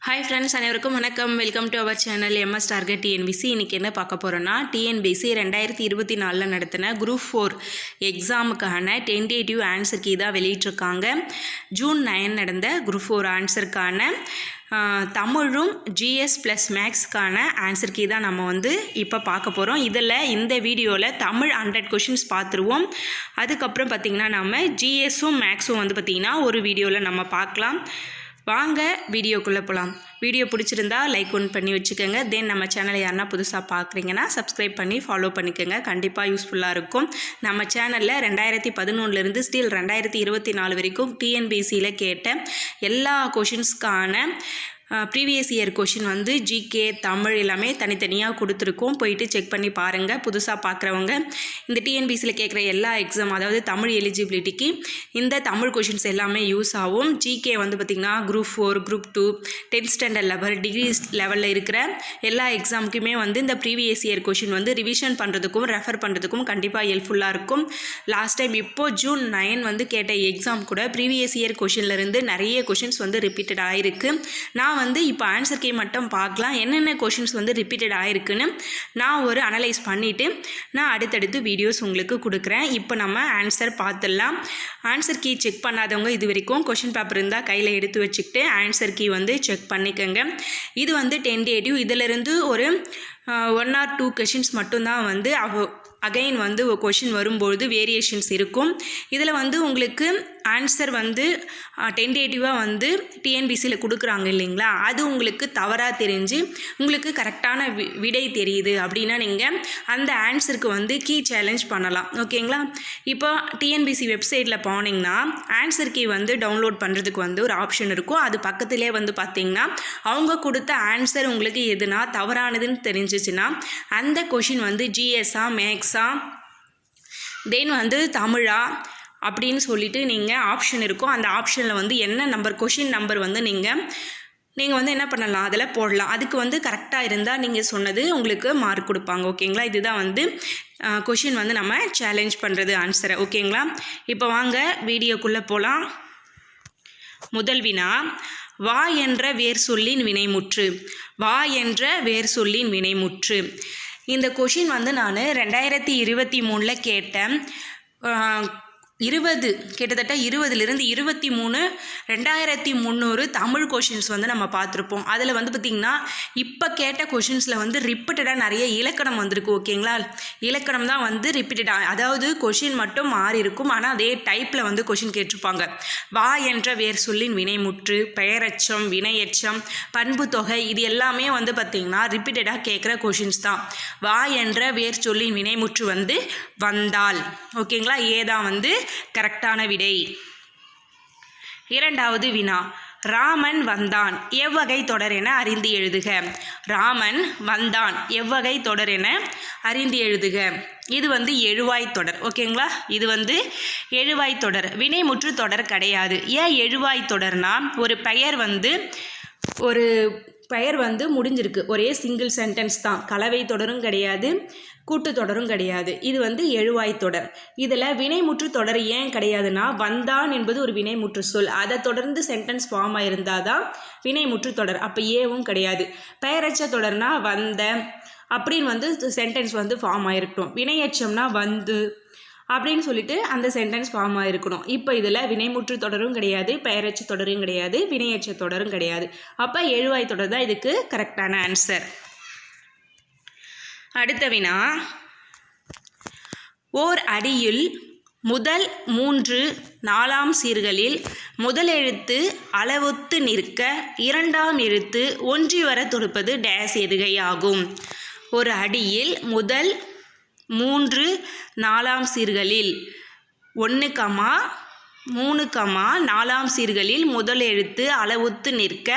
Hi friends, அனைவருக்கும் வணக்கம். Welcome to our channel MS target TNPSC. இன்றைக்கி என்ன பார்க்க போகிறோன்னா, டிஎன்பிசி 2024 நடத்தின குரூப் 4 எக்ஸாமுக்கான டென்டேட்டிவ் ஆன்சர் கீ தான் வெளியிட்டிருக்காங்க. ஜூன் 9 நடந்த குரூப் 4 ஆன்சருக்கான தமிழும் ஜிஎஸ் ப்ளஸ் மேக்ஸ்க்கான ஆன்சர் கீ தான் நம்ம இப்போ பார்க்க போகிறோம். இந்த வீடியோவில் தமிழ் 100 கொஷின்ஸ் பார்த்துருவோம். அதுக்கப்புறம் பார்த்திங்கன்னா நம்ம ஜிஎஸும் மேக்ஸும் பார்த்திங்கன்னா ஒரு வீடியோவில் நம்ம பார்க்கலாம். வாங்க வீடியோக்குள்ளே போகலாம். வீடியோ பிடிச்சிருந்தா லைக் பண்ணி வச்சுக்கோங்க. தென் நம்ம சேனலை யாருன்னா புதுசாக பார்க்குறீங்கன்னா சப்ஸ்கிரைப் பண்ணி ஃபாலோ பண்ணிக்கோங்க. கண்டிப்பாக யூஸ்ஃபுல்லாக இருக்கும். நம்ம சேனலில் 2011 ஸ்டில் 2024 வரைக்கும் டிஎன்பிசியில் கேட்ட எல்லா கொஷின்ஸ்க்கான previous year question GK Tamil எல்லாமே தனித்தனியாக கொடுத்துருக்கோம். போயிட்டு செக் பண்ணி பாருங்கள். புதுசாக பார்க்குறவங்க இந்த டிஎன்பிசியில் கேட்குற எல்லா எக்ஸாம், அதாவது தமிழ் எலிஜிபிலிட்டிக்கு இந்த தமிழ் கொஷின்ஸ் எல்லாமே யூஸ் ஆகும். ஜிகே பார்த்திங்கன்னா group 4, group 2, 10th standard level, degree லெவலில் இருக்கிற எல்லா எக்ஸாமுக்குமே இந்த ப்ரீவியஸ் இயர் கொஷின் ரிவிஷன் பண்ணுறதுக்கும் ரெஃபர் பண்ணுறதுக்கும் கண்டிப்பாக ஹெல்ப்ஃபுல்லாக இருக்கும். லாஸ்ட் டைம் இப்போது ஜூன் 9 கேட்ட எக்ஸாம் கூட ப்ரீவியஸ் இயர் கொஷின்லேருந்து நிறைய கொஷின்ஸ் ரிப்பீட்டட் ஆகிருக்கு. நான் இப்போ ஆன்சர் கீ மட்டும் பார்க்கலாம். என்னென்ன கொஷின்ஸ் ரிப்பீட்டட் ஆகிருக்குன்னு நான் ஒரு அனலைஸ் பண்ணிவிட்டு நான் அடுத்தடுத்து வீடியோஸ் உங்களுக்கு கொடுக்குறேன். இப்போ நம்ம ஆன்சர் பார்த்துடலாம். ஆன்சர் கீ செக் பண்ணாதவங்க இது வரைக்கும் கொஷின் பேப்பர் இருந்தால் கையில் எடுத்து வச்சுக்கிட்டு ஆன்சர் கீ செக் பண்ணிக்கோங்க. இது டென்டேட்டிவ். இதிலிருந்து ஒரு 1 or 2 கொஷின்ஸ் மட்டும்தான் அகைன் கொஷின் வரும்பொழுது வேரியேஷன்ஸ் இருக்கும். இதில் உங்களுக்கு ஆன்சர் டென்டேட்டிவாக டிஎன்பிசியில் கொடுக்குறாங்க இல்லைங்களா, அது உங்களுக்கு தவறாக தெரிஞ்சு உங்களுக்கு கரெக்டான விடை தெரியுது அப்படின்னா நீங்கள் அந்த ஆன்சருக்கு கீ சேலஞ்ச் பண்ணலாம். ஓகேங்களா? இப்போ டிஎன்பிசி வெப்சைட்டில் போனீங்கன்னா ஆன்சர் கீ டவுன்லோட் பண்ணுறதுக்கு ஒரு ஆப்ஷன் இருக்கும். அது பக்கத்துலேயே பார்த்தீங்கன்னா அவங்க கொடுத்த ஆன்சர் உங்களுக்கு எதுனா தவறானதுன்னு தெரிஞ்சிச்சுன்னா அந்த கொஷின் ஜிஎஸ்ஆ மேக்ஸா தென் தமிழா அப்படின்னு சொல்லிட்டு நீங்கள் ஆப்ஷன் இருக்கும். அந்த ஆப்ஷனில் என்ன நம்பர் கொஷின் நம்பர் நீங்கள் என்ன பண்ணலாம், அதில் போடலாம். அதுக்கு கரெக்டாக இருந்தால் நீங்கள் சொன்னது உங்களுக்கு மார்க் கொடுப்பாங்க. ஓகேங்களா? இதுதான் கொஷின் நம்ம சேலஞ்ச் பண்ணுறது ஆன்சரை. ஓகேங்களா? இப்போ வாங்க வீடியோக்குள்ளே போகலாம். முதல் வினா, வா என்ற வேர் சொல்லின் வினைமுற்று. வா என்ற வேர் சொல்லின் வினைமுற்று. இந்த கொஷின் நான் 2023 கேட்டேன். கிட்டத்தட்ட 20லிருந்து 23 2300 தமிழ் கொஷின்ஸ் நம்ம பார்த்துருப்போம். அதில் பார்த்திங்கன்னா இப்போ கேட்ட கொஷின்ஸில் ரிப்பீட்டடாக நிறைய இலக்கணம் வந்திருக்கு. ஓகேங்களா? இலக்கணம் தான் ரிப்பீட்டடாக, அதாவது கொஷின் மட்டும் மாறி இருக்கும், ஆனால் அதே டைப்பில் கொஷின் கேட்டிருப்பாங்க. வா என்ற வேர் சொல்லின் வினைமுற்று, பெயரெச்சம், வினையெச்சம், பண்பு தொகை, இது எல்லாமே பார்த்திங்கன்னா ரிப்பீட்டடாக கேட்குற கொஷின்ஸ் தான். வா என்ற வேர் சொல்லின் வினைமுற்று வந்தால். ஓகேங்களா? ஏதான் கரெக்டான விடை. இரண்டாவது வினா, ராமன் வந்தான் எவ்வகை தொடர் என அறிந்து எழுதுக. ராமன் வந்தான் எவ்வகை தொடர் என அறிந்து எழுதுக. இது எழுவாய் தொடர். ஓகேங்களா? இது எழுவாய் தொடர். வினைமுற்று தொடர் கிடையாது. ஏன் எழுவாய் தொடர்னா, ஒரு பெயர் முடிஞ்சிருக்கு, ஒரே சிங்கிள் சென்டென்ஸ் தான். கலவை தொடரும் கிடையாது, கூட்டு தொடரும் கிடையாது. இது எழுவாய் தொடர். இதில் வினைமுற்று தொடர் ஏன் கிடையாதுன்னா, வந்தான் என்பது ஒரு வினைமுற்று சொல், அதை தொடர்ந்து சென்டென்ஸ் ஃபார்ம் ஆயிருந்தால் தான் வினைமுற்று தொடர். அப்போ ஏவும் கிடையாது. பெயரெச்ச தொடர்னா வந்த அப்படின்னு சென்டென்ஸ் ஃபார்ம் ஆயிருக்கட்டும். வினையெச்சம்னா வந்து அப்படின்னு சொல்லிட்டு அந்த சென்டென்ஸ் ஃபார்ம் ஆகிருக்கணும். இப்போ இதில் வினைமுற்று தொடரும் கிடையாது, பெயரெச்ச தொடரும் கிடையாது, வினையெச்ச தொடரும் கிடையாது. அப்போ எழுவாய் தொடர் தான் இதுக்கு கரெக்டான ஆன்சர். அடுத்த வினா, ஓர் அடியில் முதல் 3 4 சீர்களில் முதல் எழுத்து அளவொத்து நிற்க 2ஆம் எழுத்து ஒன்றி வர தொடுப்பது டேஸ் எதுகை ஆகும். ஒரு அடியில் முதல் 3 4 சீர்களில் 1, 3, 4 சீர்களில் முதல் எழுத்து அளவுத்து நிற்க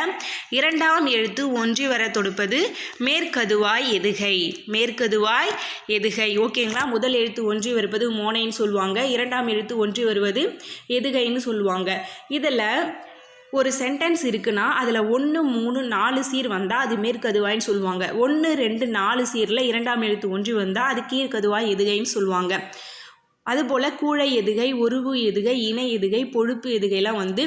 2ஆம் எழுத்து ஒன்றி வர தொடுப்பது மேற்கதுவாய் எதுகை. மேற்கதுவாய் எதுகை. ஓகேங்களா? முதல் எழுத்து ஒன்றி வருவது மோனைன்னு சொல்லுவாங்க, 2ஆம் எழுத்து ஒன்றி வருவது எதுகைன்னு சொல்லுவாங்க. இதில் ஒரு சென்டென்ஸ் இருக்குன்னா அதில் 1, 3, 4 சீர் வந்தால் அது மேற்கதுவாயின்னு சொல்லுவாங்க. 1, 2, 4 சீரில் 2ஆம் எழுத்து ஒன்றி வந்தால் அது கீழ்கதுவாய் எதுகைன்னு சொல்லுவாங்க. அதுபோல் கூழை எதுகை, உருவு எதுகை, இணை எதுகை, பொழுப்பு எதுகைலாம் வந்து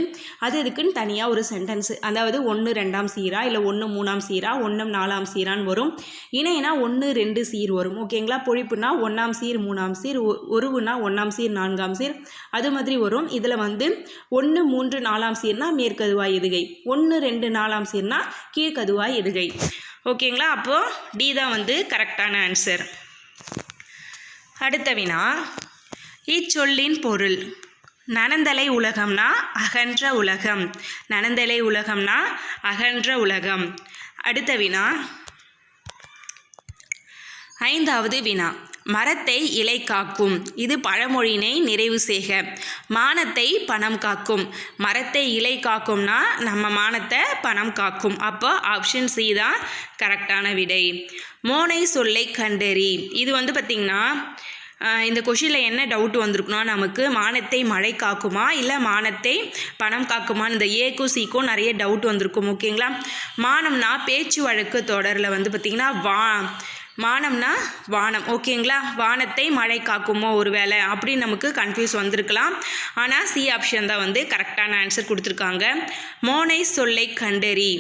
அது இதுக்குன்னு தனியாக ஒரு சென்டென்ஸு. அதாவது 1 2ஆம் சீரா இல்லை 1 3ஆம் சீரா 1 4ஆம் சீரான்னு வரும். இணைனா 1 2 சீர் வரும். ஓகேங்களா? பொழிப்புனா 1ஆம் சீர் 3ஆம் சீர், உருவுனா 1ஆம் சீர் 4ஆம் சீர், அது மாதிரி வரும். இதில் வந்து 1 3 4ஆம் சீர்னா மேற்கதுவாய் எதுகை, 1 2 4ஆம் சீர்னா கீழ்கதுவாய் எதுகை. ஓகேங்களா? அப்போது டி தான் வந்து கரெக்டான ஆன்சர். அடுத்த வினா, இச்சொல்லின் பொருள். நனந்தலை உலகம்னா அகன்ற உலகம். நனந்தலை உலகம்னா அகன்ற உலகம். அடுத்த வினா, 5வது வினா, மரத்தை இலை காக்கும். இது பழமொழியினை நிறைவு செய்க. மானத்தை பணம் காக்கும். மரத்தை இலை காக்கும்னா நம்ம மானத்தை பணம் காக்கும். அப்போ ஆப்ஷன் சி தான் கரெக்டான விடை. மோனை சொல்லை கண்டறி. இது வந்து பார்த்திங்கன்னா இந்த கொஷினில் என்ன டவுட் வந்திருக்குன்னா, நமக்கு மானத்தை மழை காக்குமா இல்லை மானத்தை பணம் காக்குமான்னு இந்த ஏக்கும் சீக்கும் நிறைய டவுட் வந்திருக்கும். ஓகேங்களா? மானம்னா பேச்சு வழக்கு தொடரில் வந்து பார்த்திங்கன்னா மானம்னா வானம். ஓகேங்களா? வானத்தை மழை காக்குமோ ஒரு வேளை அப்படின்னு நமக்கு கன்ஃபியூஸ் வந்திருக்கலாம். ஆனால் சி ஆப்ஷன் தான் வந்து கரெக்டான ஆன்சர் கொடுத்துருக்காங்க. மோனை சொல்லை கண்டறி.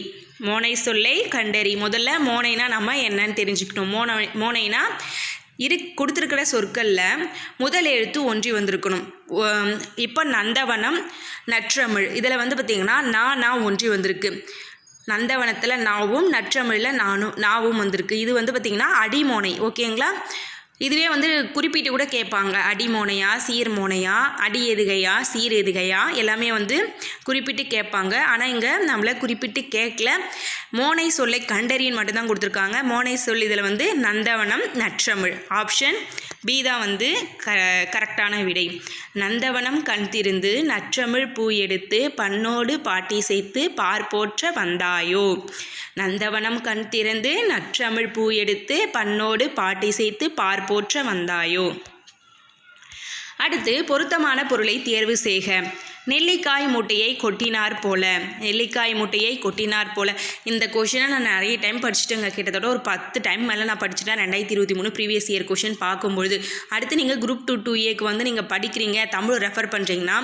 மோனை சொல்லை கண்டறி. முதல்ல மோனைனா நம்ம என்னன்னு தெரிஞ்சுக்கணும். மோனைனா கொடுத்துருக்கிற சொற்களில் முதல் எழுத்து ஒன்றி வந்திருக்கணும். இப்போ நந்தவனம், நற்றமிழ் இதில் வந்து பார்த்திங்கன்னா நான் ஒன்றி வந்திருக்கு. நந்தவனத்தில் நாவும், நற்றமிழில் நாவும் வந்திருக்கு. இது வந்து பார்த்திங்கன்னா அடிமோனை. ஓகேங்களா? இதுவே வந்து குறிப்பிட்டு கூட கேட்பாங்க. அடிமோனையா, சீர்மோனையா, அடி எதுகையா, சீர் எதுகையா, எல்லாமே வந்து குறிப்பிட்டு கேட்பாங்க. ஆனால் இங்கே நம்மளை குறிப்பிட்டு கேட்கல. மோனை சொல்லை கண்டறின்னு மட்டும்தான் கொடுத்துருக்காங்க. மோனை சொல் இதில் வந்து நந்தவனம், நற்றமிழ். ஆப்ஷன் பி தான் வந்து கரெக்டான விடை. நந்தவனம் கண் திருந்து நற்றமிழ் பூ எடுத்து பண்ணோடு பாட்டி சேர்த்து பார்ப்போற்ற வந்தாயோ. நந்தவனம் கண் திறந்து நற்றமிழ் பூ எடுத்து பண்ணோடு பாட்டி சேர்த்து பார்ப்போற்ற வந்தாயோ. அடுத்து பொருத்தமான பொருளை தேர்வு செய்க. நெல்லிக்காய் மூட்டையை கொட்டினார் போல. நெல்லிக்காய் மூட்டையை கொட்டினார் போல. இந்த கொஷினை நான் நிறைய டைம் படிச்சுட்டேங்க. கிட்டத்தட்ட ஒரு 10 டைம் மேலே நான் படிச்சுட்டேன் 2023 ப்ரீவியஸ் இயர் கொஷின் பார்க்கும்பொழுது. அடுத்து நீங்கள் குரூப் 2 2Aக்கு வந்து நீங்கள் படிக்கிறீங்க, தமிழ் ரெஃபர் பண்ணுறீங்கன்னா,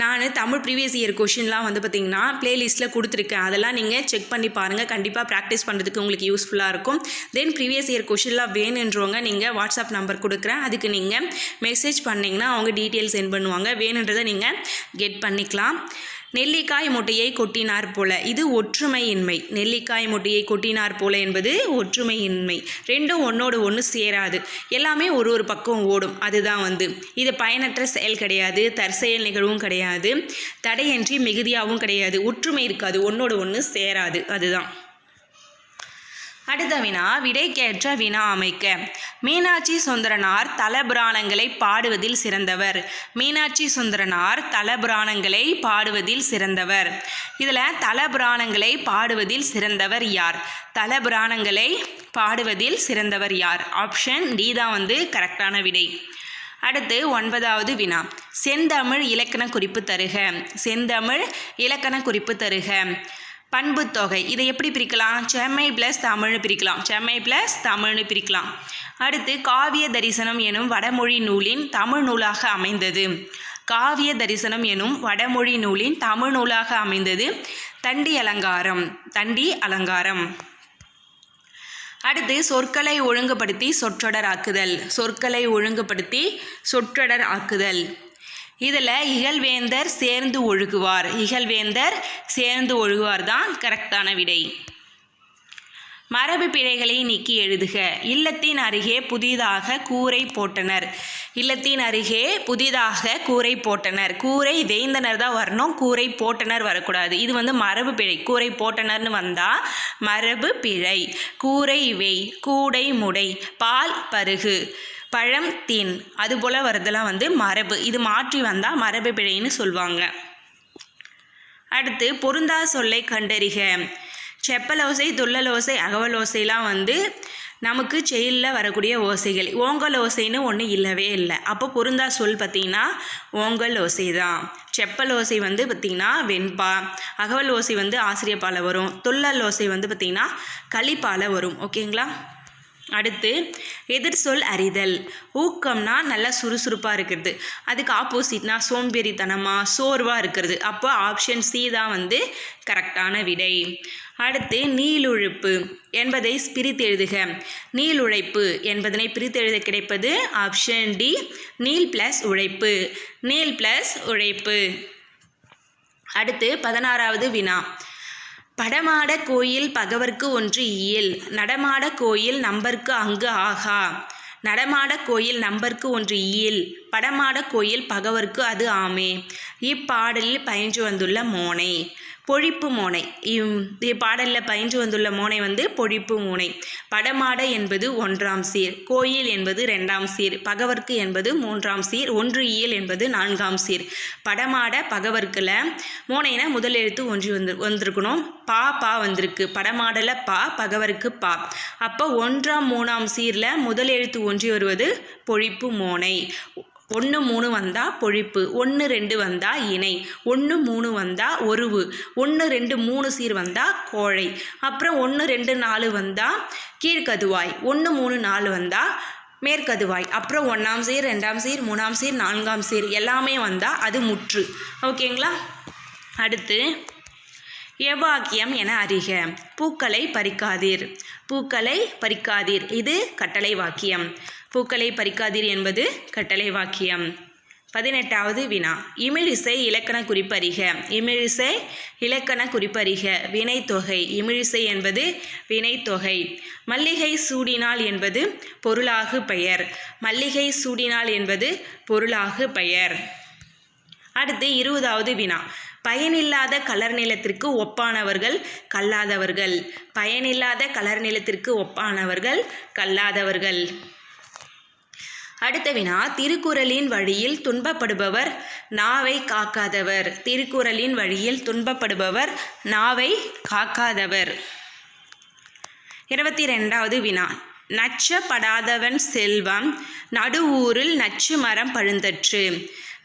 நான் தமிழ் ப்ரீவியஸ் இயர் கொஷின்லாம் வந்து பார்த்திங்கன்னா ப்ளேலிஸ்ட்டில் கொடுத்துருக்கேன். அதெல்லாம் நீங்கள் செக் பண்ணி பாருங்கள். கண்டிப்பாக ப்ராக்டிஸ் பண்ணுறதுக்கு உங்களுக்கு யூஸ்ஃபுல்லாக இருக்கும். தென் ப்ரீவியஸ் இயர் கொஷின்லாம் வேணுன்றவங்க நீங்கள் வாட்ஸ்அப் நம்பர் கொடுக்குறேன். அதுக்கு நீங்கள் மெசேஜ் பண்ணிங்கன்னா அவங்க டீட்டெயில்ஸ் சென்ட் பண்ணுவாங்க. வேணுன்றதை நீங்கள் கெட் பண்ணிக்கலாம். நெல்லிக்காய் மூட்டையை கொட்டினார் போல, இது ஒற்றுமையின்மை. நெல்லிக்காய் மூட்டையை கொட்டினார் போல என்பது ஒற்றுமையின்மை. ரெண்டும் ஒன்றோடு ஒன்று சேராது. எல்லாமே ஒரு பக்கம் ஓடும். அதுதான் வந்து இது பயனற்ற செயல் கிடையாது, தற்செயல் நிகழ்வும் கிடையாது, தடையின்றி மிகுதியாகவும் கிடையாது. ஒற்றுமை இருக்காது, ஒன்றோடு ஒன்று சேராது. அதுதான். அடுத்த வினா, விடைக்கேற்ற வினா அமைக்க. மீனாட்சி சுந்தரனார் தலபுராணங்களை பாடுவதில் சிறந்தவர். மீனாட்சி சுந்தரனார் தலபுராணங்களை பாடுவதில் சிறந்தவர். இதில் தலபுராணங்களை பாடுவதில் சிறந்தவர் யார்? தலபுராணங்களை பாடுவதில் சிறந்தவர் யார்? ஆப்ஷன் டி தான் வந்து கரெக்டான விடை. அடுத்து 9வது வினா, செந்தமிழ் இலக்கண குறிப்பு தருக. செந்தமிழ் இலக்கண குறிப்பு தருக. பண்பு தொகை இதை எப்படி பிரிக்கலாம்? செம்மை ப்ளஸ் தமிழ்னு பிரிக்கலாம். செம்மை ப்ளஸ் தமிழ்னு பிரிக்கலாம். அடுத்து காவிய தரிசனம் எனும் வடமொழி நூலின் தமிழ் நூலாக அமைந்தது. காவிய தரிசனம் எனும் வடமொழி நூலின் தமிழ் நூலாக அமைந்தது தண்டி அலங்காரம். தண்டி அலங்காரம். அடுத்து சொற்களை ஒழுங்குபடுத்தி சொற்றொடர் ஆக்குதல். சொற்களை ஒழுங்குபடுத்தி சொற்றொடர் ஆக்குதல். இதில் இகழ்வேந்தர் சேர்ந்து ஒழுகுவார். இகழ்வேந்தர் சேர்ந்து ஒழுகுவார் தான் கரெக்டான விடை. மரபு பிழைகளை நீக்கி எழுதுக. இல்லத்தின் அருகே புதிதாக கூரை போட்டனர். இல்லத்தின் அருகே புதிதாக கூரை போட்டனர். கூரை வேந்தனர் தான் வரணும், கூரை போட்டனர் வரக்கூடாது. இது வந்து மரபு பிழை. கூரை போட்டனர்னு வந்தால் மரபு பிழை. கூரை வெய், கூடை முடை, பால் பருகு, பழம் தீன், அதுபோல் வரதெல்லாம் வந்து மரபு. இது மாற்றி வந்தால் மரபு பிழைன்னு சொல்லுவாங்க. அடுத்து பொருந்தா சொல்லை கண்டறிக. செப்பலோசை, துள்ளலோசை, அகவலோசைலாம் வந்து நமக்கு செயலில் வரக்கூடிய ஓசைகள். ஓங்கல் ஓசைன்னு ஒன்று இல்லவே இல்லை. அப்போ பொருந்தா சொல் பார்த்திங்கன்னா ஓங்கல் ஓசை தான். செப்பல் ஓசை வந்து பார்த்திங்கன்னா வெண்பா, அகவல் ஓசை வந்து ஆசிரியப்பால் வரும், துள்ளல் ஓசை வந்து பார்த்திங்கன்னா களிப்பால் வரும். ஓகேங்களா? அடுத்து எதிர் சொல் அறிதல். ஊக்கம்னா நல்லா சுறுசுறுப்பாக இருக்கிறது, அதுக்கு ஆப்போசிட்னா சோம்பேறித்தனமாக சோர்வாக இருக்கிறது. அப்போ ஆப்ஷன் சி தான் வந்து கரெக்டான விடை. அடுத்து நீளுழைப்பு என்பதை பிரித்து எழுதுக. நீளுழைப்பு என்பதனை பிரித்து எழுத கிடைப்பது ஆப்ஷன் டி, நீள் ப்ளஸ் உழைப்பு. நீள் ப்ளஸ் உழைப்பு. அடுத்து 16வது வினா. படமாட கோயில் பகவர்க்கு ஒன்று இயல், நடமாட கோயில் நம்பர்க்கு அங்கு ஆகா. நடமாட கோயில் நம்பர்க்கு ஒன்று இயல், படமாட கோயில் பகவர்க்கு அது ஆமே. இப்பாடலில் பயின்று வந்துள்ள மோனை பொழிப்பு மோனை. இப்பாடலில் பயின்று வந்துள்ள மோனை வந்து பொழிப்பு மோனை. படமாட என்பது 1ஆம் சீர், கோயில் என்பது 2ஆம் சீர், பகவர்க்கு என்பது 3ஆம் சீர், ஒன்று இயல் என்பது 4ஆம் சீர். படமாட பகவர்க்கில் மோனைனா முதல் எழுத்து ஒன்றி வந்திருக்கணும். பா வந்திருக்கு. படமாடல பா, பகவருக்கு பா. அப்போ 1ஆம் 3ஆம் சீரில் முதல் எழுத்து ஒன்றி வருவது பொழிப்பு மோனை. 1 3 வந்தால் பொழிப்பு, 1 2 வந்தால் இணை, 1 3 வந்தால் ஒருவு, 1 2 3 சீர் வந்தால் கோழை. அப்புறம் 1 2 4 வந்தால் கீழ்கதுவாய், 1 3 4 வந்தால் மேற்கதுவாய். அப்புறம் 1ஆம் சீர் 2ஆம் சீர் 3ஆம் சீர் 4ஆம் சீர் எல்லாமே வந்தால் அது முற்று. ஓகேங்களா? அடுத்து எவ்வாக்கியம் என அறிக. பூக்களை பறிக்காதீர். பூக்களை பறிக்காதீர் இது கட்டளை வாக்கியம். பூக்களை பறிக்காதீர் என்பது கட்டளை வாக்கியம். 18வது வினா. இமிழிசை இலக்கண குறிப்பறிக. இமிழிசை இலக்கண குறிப்பறிக. வினைத்தொகை. இமிழிசை என்பது வினைத்தொகை. மல்லிகை சூடினாள் என்பது பொருளாகு பெயர். மல்லிகை சூடினாள் என்பது பொருளாகு பெயர். அடுத்து 20வது வினா. பயனில்லாத கலர் நிலத்திற்கு ஒப்பானவர்கள் கல்லாதவர்கள். பயனில்லாத கலர் நிலத்திற்கு ஒப்பானவர்கள் கல்லாதவர்கள். அடுத்த வினா. திருக்குறளின் வழியில் துன்பப்படுபவர் நாவை காக்காதவர். திருக்குறளின் வழியில் துன்பப்படுபவர் நாவை காக்காதவர். 22வது வினா. நச்சப்படாதவன் செல்வம் நடுவூரில் நச்சு மரம் பழுந்தற்று.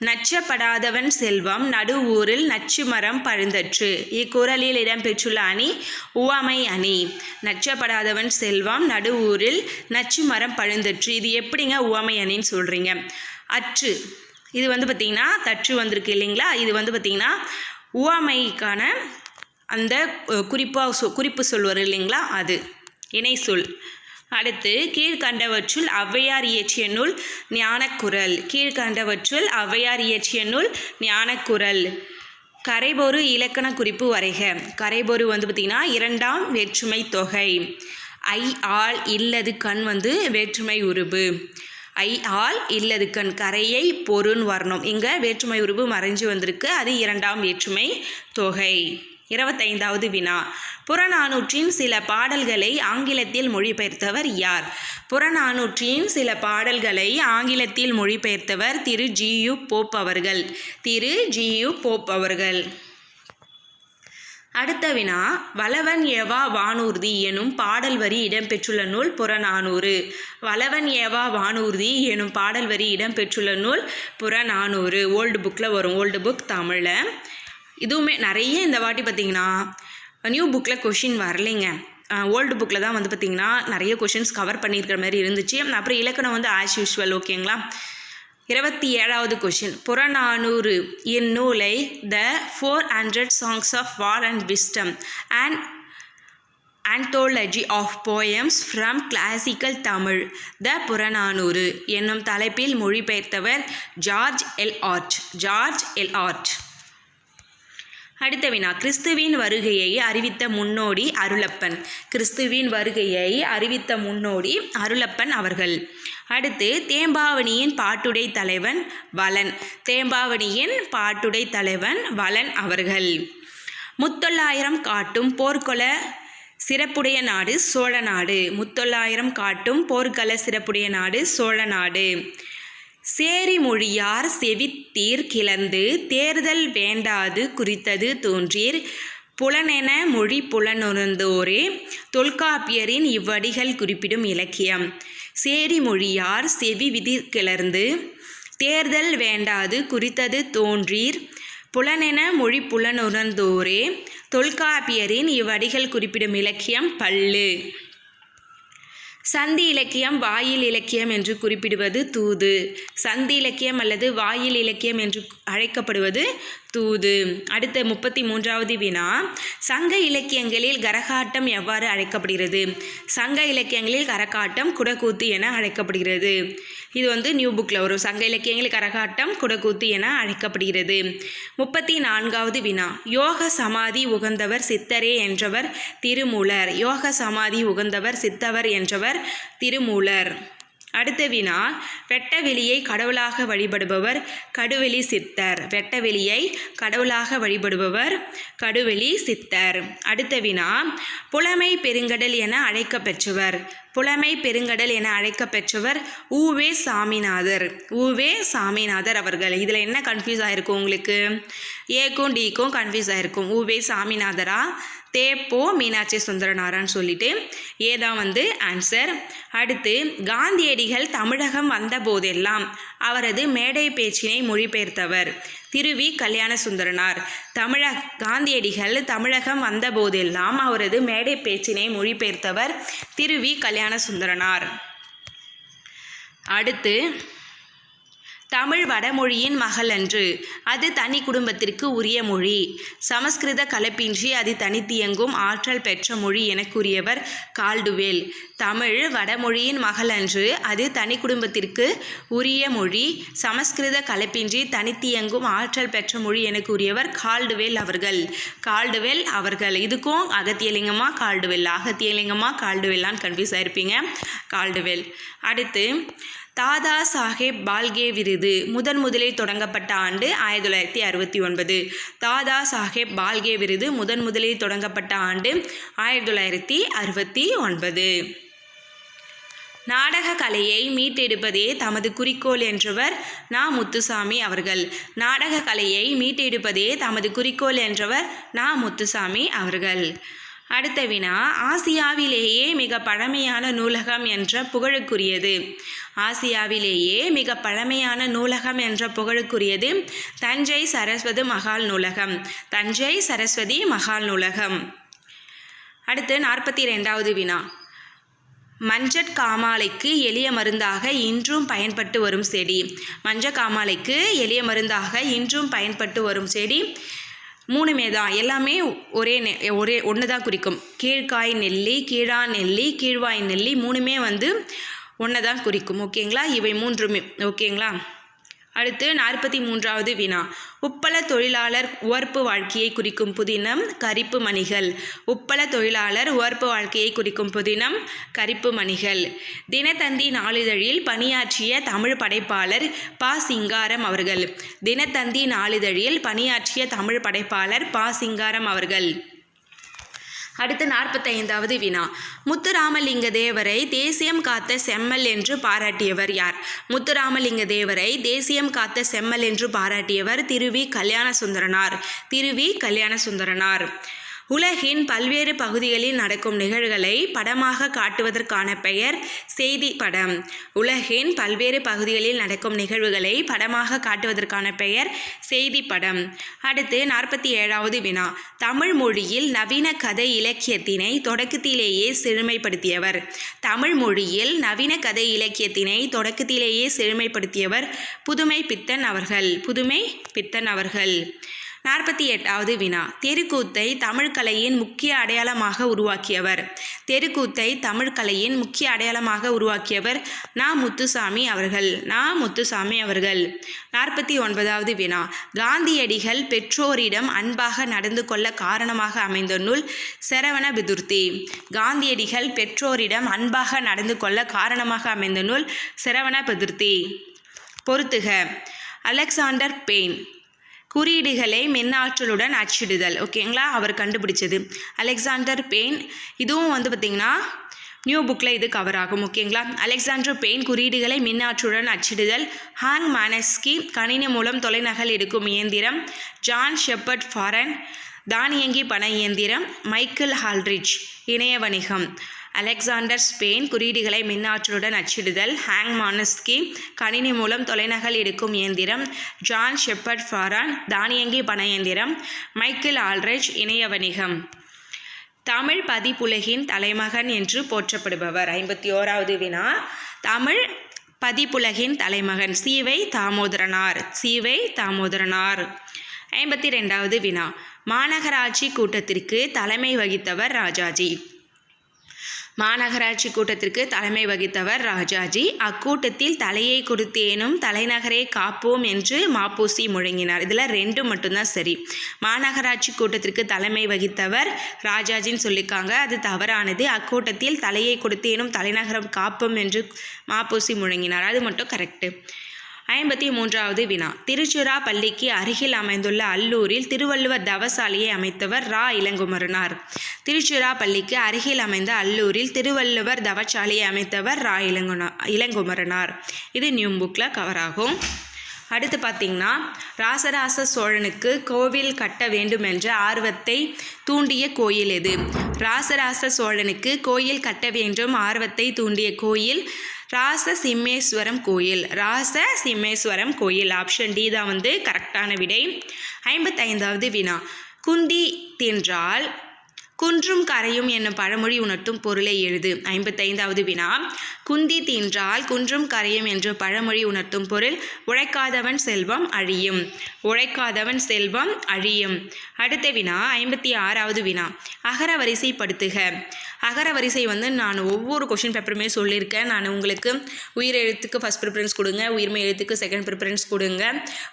நச்சப்படாதவன் செல்வம் நடுவூரில் நச்சு மரம் பழுந்தற்று. இக்குறளில் இடம்பெற்றுள்ள அணி உவமை அணி. நச்சப்படாதவன் செல்வம் நடுவூரில் நச்சு மரம் பழுந்தற்று. இது எப்படிங்க உவமை அணின்னு சொல்கிறீங்க? அற்று இது வந்து பார்த்திங்கன்னா தற்று வந்திருக்கு இல்லைங்களா? இது வந்து பார்த்திங்கன்னா உவமைக்கான அந்த குறிப்பு சொல்வார் இல்லைங்களா, அது இணை சொல். அடுத்து கீழ்கண்டவற்றுள் ஔவையார் இயற்றிய நூல் ஞானக்குறள். கீழ்கண்டவற்றுள் ஔவையார் இயற்றிய நூல் ஞானக்குறள். கரைபொரு இலக்கண குறிப்பு வரைக. கரைபொரு வந்து பார்த்திங்கன்னா 2ஆம் வேற்றுமை தொகை. ஐ ஆள் இல்லது கண் வந்து வேற்றுமை உருபு. ஐ ஆள் இல்லது கண் கரையை பொருன்னு வரணும். இங்கே வேற்றுமை உருபு மறைஞ்சு வந்திருக்கு, அது 2ஆம் வேற்றுமை தொகை. 25வது வினா. புறநானூற்றின் சில பாடல்களை ஆங்கிலத்தில் மொழிபெயர்த்தவர் யார்? புறநானூற்றின் சில பாடல்களை ஆங்கிலத்தில் மொழிபெயர்த்தவர் திரு ஜி.யு. போப் அவர்கள். திரு ஜி.யு. போப் அவர்கள். அடுத்த வினா. வளவன் ஏவா வானூர்தி எனும் பாடல் வரி இடம்பெற்றுள்ள நூல் புறநானூறு. வளவன் ஏவா வானூர்தி எனும் பாடல் வரி இடம்பெற்றுள்ள நூல் புறநானூறு. ஓல்டு புக்கில் வரும், ஓல்டு புக் தமிழில். இதுவுமே நிறைய இந்த வாட்டி பார்த்திங்கன்னா நியூ புக்கில் கொஷின் வரலைங்க. ஓல்டு புக்கில் தான் வந்து பார்த்திங்கன்னா நிறைய கொஷின்ஸ் கவர் பண்ணியிருக்கிற மாதிரி இருந்துச்சு. அப்புறம் இலக்கணம் வந்து ஆஸ் யூஷுவல். ஓகேங்களா? 27வது கொஷின். புறநானூறு இந்நூலை த 400 Songs of War and Wisdom and Anthology of Poems from Classical Tamil த புறநானூறு என்னும் தலைப்பில் மொழிபெயர்த்தவர் George L Hart. George L Hart. அடுத்த வினா. கிறிஸ்துவின் வருகையை அறிவித்த முன்னோடி அருளப்பன். கிறிஸ்துவின் வருகையை அறிவித்த முன்னோடி அருளப்பன் அவர்கள். அடுத்து தேம்பாவணியின் பாட்டுடை தலைவன் வளன். தேம்பாவணியின் பாட்டுடை தலைவன் வளன் அவர்கள். முத்தொள்ளாயிரம் காட்டும் போர்க்கொல சிறப்புடைய நாடு சோழ நாடு. முத்தொள்ளாயிரம் காட்டும் போர்க்கள சிறப்புடைய நாடு சோழ நாடு. சேரி மொழியார் செவித்தீர் கிளர்ந்து தேர்தல் வேண்டாது குறித்தது தோன்றீர் புலனென மொழி புலனுணர்ந்தோரே தொல்காப்பியரின் இவ்வடிகள் குறிப்பிடும் இலக்கியம். சேரி மொழியார் செவி விதி கிளர்ந்து தேர்தல் வேண்டாது குறித்தது தோன்றீர் புலனென மொழி புலனுணர்ந்தோரே தொல்காப்பியரின் இவ்வடிகள் குறிப்பிடும் இலக்கியம் பல்லு. சந்தி இலக்கியம் வாயில் இலக்கியம் என்று குறிப்பிடுவது தூது. சந்தி இலக்கியம் அல்லது வாயில் இலக்கியம் என்று அழைக்கப்படுவது தூது. அடுத்த 33வது வினா, சங்க இலக்கியங்களில் கரகாட்டம் எவ்வாறு அழைக்கப்படுகிறது? சங்க இலக்கியங்களில் கரகாட்டம் குடக்கூத்து என அழைக்கப்படுகிறது. இது நியூ புக்கில் வரும். சங்க இலக்கியங்களில் கரகாட்டம் குடக்கூத்து என அழைக்கப்படுகிறது. 34வது வினா, யோக சமாதி உகந்தவர் சித்தரே என்றவர் திருமூலர். யோக சமாதி உகந்தவர் சித்தவர் என்றவர் திருமூலர். அடுத்த வினா, வெட்ட வெளியை கடவுளாக வழிபடுபவர் கடுவெளி சித்தர். வெட்ட வெளியை கடவுளாக வழிபடுபவர் கடுவெளி சித்தர். அடுத்த வினா, புலமை பெருங்கடல் என அழைக்கப்பெற்றவர். புலமை பெருங்கடல் என அழைக்கப்பெற்றவர் உவே சாமிநாதர். உவே சாமிநாதர் அவர்கள். இதில் என்ன கன்ஃபியூஸ் ஆகிருக்கும் உங்களுக்கு? ஏக்கும் டிக்கும் கன்ஃபியூஸ் ஆகிருக்கும். உவே சாமிநாதரா தேப்போ மீனாட்சி சுந்தரனாரான்னு சொல்லிட்டு ஏதான் ஆன்சர். அடுத்து, காந்தியடிகள் தமிழகம் வந்த போதெல்லாம் அவரது மேடை பேச்சினை மொழிபெயர்த்தவர் திருவி கல்யாண சுந்தரனார். காந்தியடிகள் தமிழகம் வந்த போதெல்லாம் அவரது மேடை பேச்சினை மொழிபெயர்த்தவர் திருவி கல்யாண சுந்தரனார். அடுத்து, தமிழ் வடமொழியின் மகள் அன்று, அது தனி குடும்பத்திற்கு உரிய மொழி. சமஸ்கிருத கலப்பின்றி அது தனித்தியங்கும் ஆற்றல் பெற்ற மொழி என கூறியவர் கால்டுவெல். தமிழ் வடமொழியின் மகள் அன்று, அது தனி குடும்பத்திற்கு உரிய மொழி. சமஸ்கிருத கலப்பின்றி தனித்தியங்கும் ஆற்றல் பெற்ற மொழி என கூறியவர் கால்டுவெல் அவர்கள். கால்டுவெல் அவர்கள். இதுக்கும் அகத்தியலிங்கமா கால்டுவெல்லா? அகத்தியலிங்கமா கால்டுவெல்லான்னு கன்ஃபியூஸ் ஆயிருப்பீங்க. கால்டுவெல். அடுத்து, தாதா சாஹேப் பால்கே விருது முதலில் தொடங்கப்பட்ட ஆண்டு 1969. தாதா சாஹேப் பால்கே விருது முதலில் தொடங்கப்பட்ட ஆண்டு 1969. நாடக கலையை மீட்டெடுப்பதே தமது குறிக்கோள் என்றவர் நா. முத்துசாமி அவர்கள். நாடக கலையை மீட்டெடுப்பதே தமது குறிக்கோள் என்றவர் நா. முத்துசாமி அவர்கள். அடுத்த வினா, ஆசியாவிலேயே மிக பழமையான நூலகம் என்ற புகழுக்குரியது. ஆசியாவிலேயே மிக பழமையான நூலகம் என்ற புகழுக்குரியது தஞ்சை சரஸ்வதி மகால் நூலகம். தஞ்சை சரஸ்வதி மகால் நூலகம். அடுத்து 42வது வினா, மஞ்சட்காமாலைக்கு எளிய மருந்தாக இன்றும் பயன்பட்டு வரும் செடி. மஞ்சக்காமாலைக்கு எளிய மருந்தாக இன்றும் பயன்பட்டு வரும் செடி 3மே தான். எல்லாமே ஒரே ஒன்று தான் குறிக்கும். கீழ்காய் நெல்லி, கீழா நெல்லி, கீழ்வாய் நெல்லி 3மே ஒன்று தான் குறிக்கும். ஓகேங்களா? இவை 3மே. ஓகேங்களா? அடுத்து 43வது வினா, உப்பள தொழிலாளர் உவர்ப்பு வாழ்க்கையை குறிக்கும் புதினம் கரிப்பு மணிகள். உப்பள தொழிலாளர் உவர்ப்பு வாழ்க்கையை குறிக்கும் புதினம் கரிப்பு மணிகள். தினத்தந்தி நாளிதழில் பணியாற்றிய தமிழ் படைப்பாளர் ப. சிங்காரம் அவர்கள். தினத்தந்தி நாளிதழில் பணியாற்றிய தமிழ் படைப்பாளர் ப. சிங்காரம் அவர்கள். அடுத்து 45வது வினா, முத்துராமலிங்க தேவரை தேசியம் காத்த செம்மல் என்று பாராட்டியவர் யார்? முத்துராமலிங்க தேவரை தேசியம் காத்த செம்மல் என்று பாராட்டியவர் திருவி கல்யாண சுந்தரனார். திருவி கல்யாண சுந்தரனார். உலகின் பல்வேறு பகுதிகளில் நடக்கும் நிகழ்வுகளை படமாக காட்டுவதற்கான பெயர் செய்தி படம். உலகின் பல்வேறு பகுதிகளில் நடக்கும் நிகழ்வுகளை படமாக காட்டுவதற்கான பெயர் செய்தி படம். அடுத்து 47வது வினா, தமிழ் மொழியில் நவீன கதை இலக்கியத்தினை தொடக்கத்திலேயே செழுமைப்படுத்தியவர். தமிழ் மொழியில் நவீன கதை இலக்கியத்தினை தொடக்கத்திலேயே செழுமைப்படுத்தியவர் புதுமை பித்தன் அவர்கள். புதுமை பித்தன் அவர்கள். 48வது வினா, தெருக்கூத்தை தமிழ்கலையின் முக்கிய அடையாளமாக உருவாக்கியவர். தெருக்கூத்தை தமிழ்கலையின் முக்கிய அடையாளமாக உருவாக்கியவர் நா. முத்துசாமி அவர்கள். நா. முத்துசாமி அவர்கள். 49வது வினா, காந்தியடிகள் பெற்றோரிடம் அன்பாக நடந்து கொள்ள காரணமாக அமைந்த நூல் சரவண பிதுர்த்தி. காந்தியடிகள் பெற்றோரிடம் அன்பாக நடந்து கொள்ள காரணமாக அமைந்த நூல் சரவண பிதுர்த்தி. பொறுத்துக. Alexander pain. குறியீடுகளை மின்னாற்றலுடன் அச்சிடுதல். ஓகேங்களா? அவர் கண்டுபிடிச்சது அலெக்சாண்டர் பெயின். இதுவும் பார்த்திங்கன்னா நியூ புக்கில் இது கவர் ஆகும். ஓகேங்களா? அலெக்சாண்டர் பெயின் குறியீடுகளை மின்னாற்றலுடன் அச்சிடுதல். ஹாங் மானஸ்கி கணினி மூலம் தொலைநகல் எடுக்கும் இயந்திரம். ஜான் ஷெப்பர்ட் ஃபாரன் தானியங்கி பண இயந்திரம். மைக்கேல் ஹால்ட்ரிட்ஜ் இணைய வணிகம். அலெக்சாண்டர் ஸ்பெயின் குறியீடுகளை மின்னாற்றலுடன் அச்சிடுதல். ஹாங் மானஸ்கி கணினி மூலம் தொலைநகல் எடுக்கும் இயந்திரம். ஜான் ஷெப்பர்ட் ஃபாரன் தானியங்கி பண இயந்திரம். மைக்கேல் ஆல்ட்ரிட்ஜ் இணைய வணிகம். தமிழ் பதிப்புலகின் தலைமகன் என்று போற்றப்படுபவர். 51வது வினா, தமிழ் பதிப்புலகின் தலைமகன் சி.வை. தாமோதரனார். சி.வை. தாமோதரனார். 52வது வினா, மாநகராட்சி கூட்டத்திற்கு தலைமை வகித்தவர் ராஜாஜி. மாநகராட்சி கூட்டத்திற்கு தலைமை வகித்தவர் ராஜாஜி. அக்கூட்டத்தில் தலையை கொடுத்தேனும் தலைநகரை காப்போம் என்று மாப்போசி முழங்கினார். இதில் 2 மட்டும்தான் சரி. மாநகராட்சி கூட்டத்திற்கு தலைமை வகித்தவர் ராஜாஜின்னு சொல்லியிருக்காங்க, அது தவறானது. அக்கூட்டத்தில் தலையை கொடுத்தேனும் தலைநகரம் காப்போம் என்று மாப்போசி முழங்கினார், அது மட்டும் கரெக்டு. 53வது வினா, திருச்சிராப்பள்ளிக்கு அருகில் அமைந்துள்ள அல்லூரில் திருவள்ளுவர் தவசாலையை அமைத்தவர் ரா. இளங்குமரனார். திருச்சிராப்பள்ளிக்கு அருகில் அமைந்த அல்லூரில் திருவள்ளுவர் தவசாலையை அமைத்தவர் ரா. இளங்குமரனார். இது நியூ புக்கில் கவர் ஆகும். அடுத்து பார்த்திங்கன்னா, ராசராச சோழனுக்கு கோவில் கட்ட வேண்டும் என்ற ஆர்வத்தை தூண்டிய கோயில் எது? ராசராச சோழனுக்கு கோயில் கட்ட வேண்டும் ஆர்வத்தை தூண்டிய கோயில் ராசசிம்மேஸ்வரம் கோயில். ராசசிம்மேஸ்வரம் கோயில். ஆப்ஷன் டி தான் வந்து கரெக்டான விடை. 55வது வினா, குந்தி தின்றால் குன்றும் கரையும் என்னும் பழமொழி உணர்த்தும் பொருளை எழுது. 55வது வினா, குந்தி தின்றால் குன்றும் கரையும் என்ற பழமொழி உணர்த்தும் பொருள் உழைக்காதவன் செல்வம் அழியும். உழைக்காதவன் செல்வம் அழியும். அடுத்த வினா, 56வது வினா, அகர வரிசைப்படுத்துக. அகர வரிசை வந்து நான் ஒவ்வொரு கொஷின் பேப்பருமே சொல்லியிருக்கேன். நான் உங்களுக்கு உயிர் எழுத்துக்கு ஃபஸ்ட் ப்ரிஃபரன்ஸ் கொடுங்க, உயிர்மை எழுத்துக்கு செகண்ட் ப்ரிஃபரன்ஸ் கொடுங்க.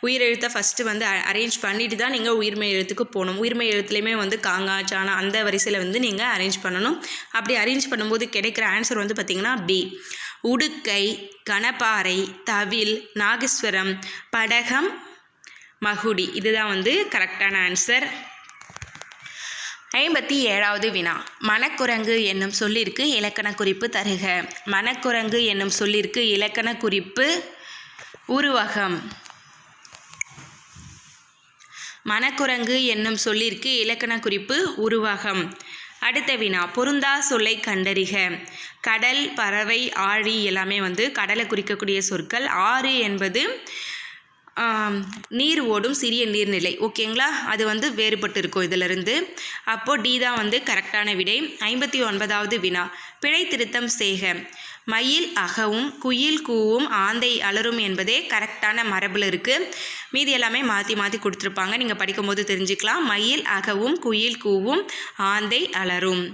உயிர் எழுத்தை ஃபஸ்ட்டு வந்து அரேஞ்ச் பண்ணிட்டு தான் நீங்கள் உயிர்மை எழுத்துக்கு போகணும். உயிர்மை எழுத்துலேயுமே வந்து காங்கா சானா அந்த வரிசையில் வந்து நீங்கள் அரேஞ்ச் பண்ணணும். அப்படி அரேஞ்ச் பண்ணும்போது கிடைக்கிற ஆன்சர் வந்து பார்த்திங்கன்னா பி. உடுக்கை, கணப்பாறை, தவில், நாகேஸ்வரம், படகம், மகுடி. இதுதான் வந்து கரெக்டான ஆன்சர். 57வது வினா, மணக்குரங்கு என்னும் சொல்லிற்கு இலக்கண குறிப்பு தருக. மணக்குரங்கு என்னும் சொல்லிற்கு இலக்கண குறிப்பு உருவகம். மணக்குரங்கு என்னும் சொல்லிற்கு இலக்கண குறிப்பு உருவகம். அடுத்த வினா, பொருந்தா சொல்லை கண்டறிக. கடல், பறவை, ஆழி எல்லாமே வந்து கடலை குறிக்கக்கூடிய சொற்கள். ஆறு என்பது நீர் ஓடும் சிறிய நீர்நிலை. ஓகேங்களா, அது வந்து வேறுபட்டு இருக்கும் இதிலிருந்து. அப்போது டி தான் வந்து கரெக்டான விடை. 59வது வினா, பிழை திருத்தம் செய்க. மயில் அகவும் குயில் கூவும் ஆந்தை அலரும் என்பதே கரெக்டான மரபில் இருக்குது. மீதி எல்லாமே மாற்றி மாற்றி கொடுத்துருப்பாங்க, நீங்கள் படிக்கும்போது தெரிஞ்சுக்கலாம். மயில் அகவும் குயில் கூவும் ஆந்தை அலரும்.